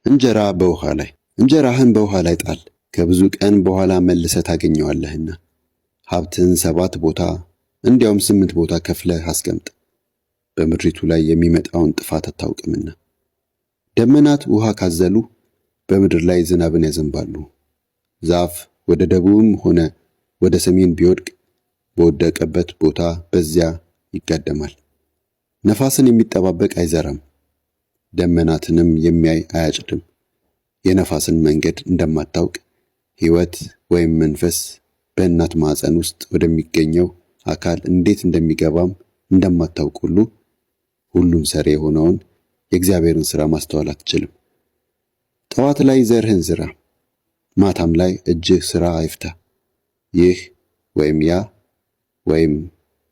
እንጀራ በውሃ ላይ እንጀራህን በውሃ ላይ ጣል፣ ከብዙ ቀን በኋላ መልሰህ ታገኘዋለህና። ሀብትን 7 ቦታ እንዲያውም 8 ቦታ ከፍለህ አስቀምጥ፣ በምድሪቱ ላይ የሚመጣውን ጥፋት አታውቅምና። ደመናት ውሃ ካዘሉ በምድር ላይ ዝናብን ያዘንባሉ። ዛፍ ወደ ደቡብም ሆነ ወደ ሰሜን ቢወድቅ በወደቀበት ቦታ በዚያ ይጋደማል። ነፋስን የሚጠባበቅ አይዘራም፣ ደመናትንም የሚያይ አያጭድም። የነፋስን መንገድ እንደማታውቅ ሕይወት ወይም መንፈስ በእናት ማዕፀን ውስጥ ወደሚገኘው አካል እንዴት እንደሚገባም እንደማታውቅ ሁሉ ሁሉን ሰሪ የሆነውን የእግዚአብሔርን ሥራ ማስተዋል አትችልም። ጠዋት ላይ ዘርህን ዝራ፣ ማታም ላይ እጅህ ሥራ አይፍታ። ይህ ወይም ያ ወይም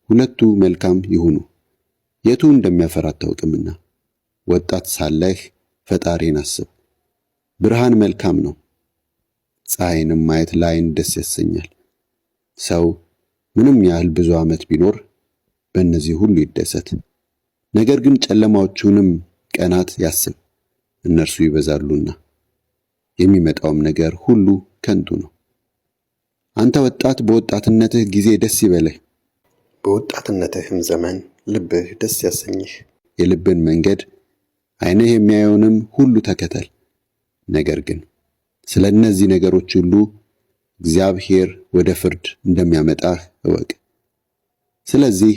ሁለቱ መልካም ይሁኑ፣ የቱ እንደሚያፈራ አታውቅምና። ወጣት ሳለህ ፈጣሪን አስብ። ብርሃን መልካም ነው፣ ፀሐይንም ማየት ለዓይን ደስ ያሰኛል። ሰው ምንም ያህል ብዙ ዓመት ቢኖር በእነዚህ ሁሉ ይደሰት። ነገር ግን ጨለማዎቹንም ቀናት ያስብ፣ እነርሱ ይበዛሉና የሚመጣውም ነገር ሁሉ ከንቱ ነው። አንተ ወጣት በወጣትነትህ ጊዜ ደስ ይበልህ፣ በወጣትነትህም ዘመን ልብህ ደስ ያሰኝህ። የልብን መንገድ ዓይንህ የሚያየውንም ሁሉ ተከተል። ነገር ግን ስለ እነዚህ ነገሮች ሁሉ እግዚአብሔር ወደ ፍርድ እንደሚያመጣህ እወቅ። ስለዚህ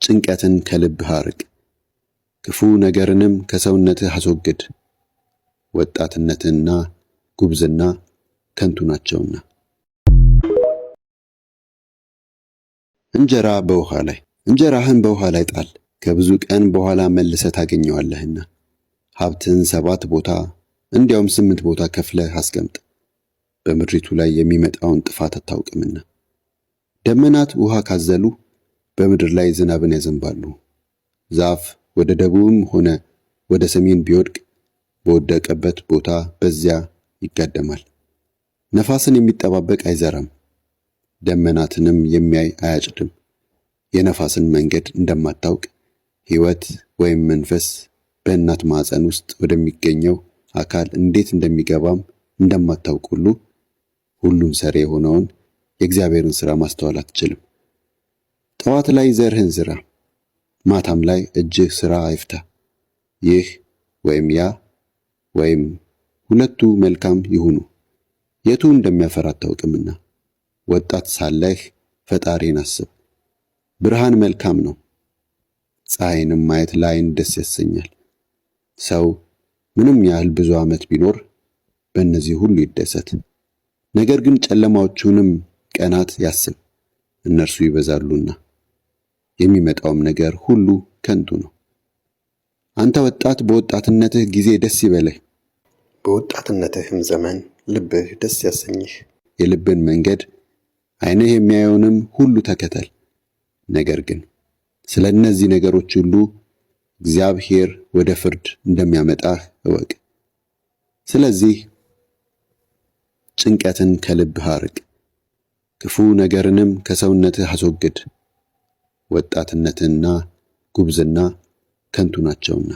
ጭንቀትን ከልብህ አርቅ፣ ክፉ ነገርንም ከሰውነትህ አስወግድ። ወጣትነትና ጉብዝና ከንቱ ናቸውና። እንጀራ በውሃ ላይ እንጀራህን በውሃ ላይ ጣል፣ ከብዙ ቀን በኋላ መልሰህ ታገኘዋለህና። ሀብትን 7 ቦታ እንዲያውም 8 ቦታ ከፍለህ አስቀምጥ፣ በምድሪቱ ላይ የሚመጣውን ጥፋት አታውቅምና። ደመናት ውሃ ካዘሉ በምድር ላይ ዝናብን ያዘንባሉ። ዛፍ ወደ ደቡብም ሆነ ወደ ሰሜን ቢወድቅ በወደቀበት ቦታ በዚያ ይጋደማል። ነፋስን የሚጠባበቅ አይዘራም፣ ደመናትንም የሚያይ አያጭድም። የነፋስን መንገድ እንደማታውቅ ሕይወት ወይም መንፈስ በእናት ማዕፀን ውስጥ ወደሚገኘው አካል እንዴት እንደሚገባም እንደማታውቅ ሁሉ ሁሉን ሰሪ የሆነውን የእግዚአብሔርን ሥራ ማስተዋል አትችልም። ጠዋት ላይ ዘርህን ዝራ፣ ማታም ላይ እጅህ ሥራ አይፍታ። ይህ ወይም ያ ወይም ሁለቱ መልካም ይሁኑ፣ የቱ እንደሚያፈራ አታውቅምና። ወጣት ሳለህ ፈጣሪን አስብ። ብርሃን መልካም ነው፣ ፀሐይንም ማየት ለዓይን ደስ ያሰኛል። ሰው ምንም ያህል ብዙ ዓመት ቢኖር በእነዚህ ሁሉ ይደሰት። ነገር ግን ጨለማዎቹንም ቀናት ያስብ፣ እነርሱ ይበዛሉና የሚመጣውም ነገር ሁሉ ከንቱ ነው። አንተ ወጣት በወጣትነትህ ጊዜ ደስ ይበልህ፣ በወጣትነትህም ዘመን ልብህ ደስ ያሰኝህ። የልብን መንገድ ዓይንህ የሚያየውንም ሁሉ ተከተል። ነገር ግን ስለ እነዚህ ነገሮች ሁሉ እግዚአብሔር ወደ ፍርድ እንደሚያመጣህ እወቅ። ስለዚህ ጭንቀትን ከልብህ አርቅ፣ ክፉ ነገርንም ከሰውነትህ አስወግድ። ወጣትነትና ጉብዝና ከንቱ ናቸውና።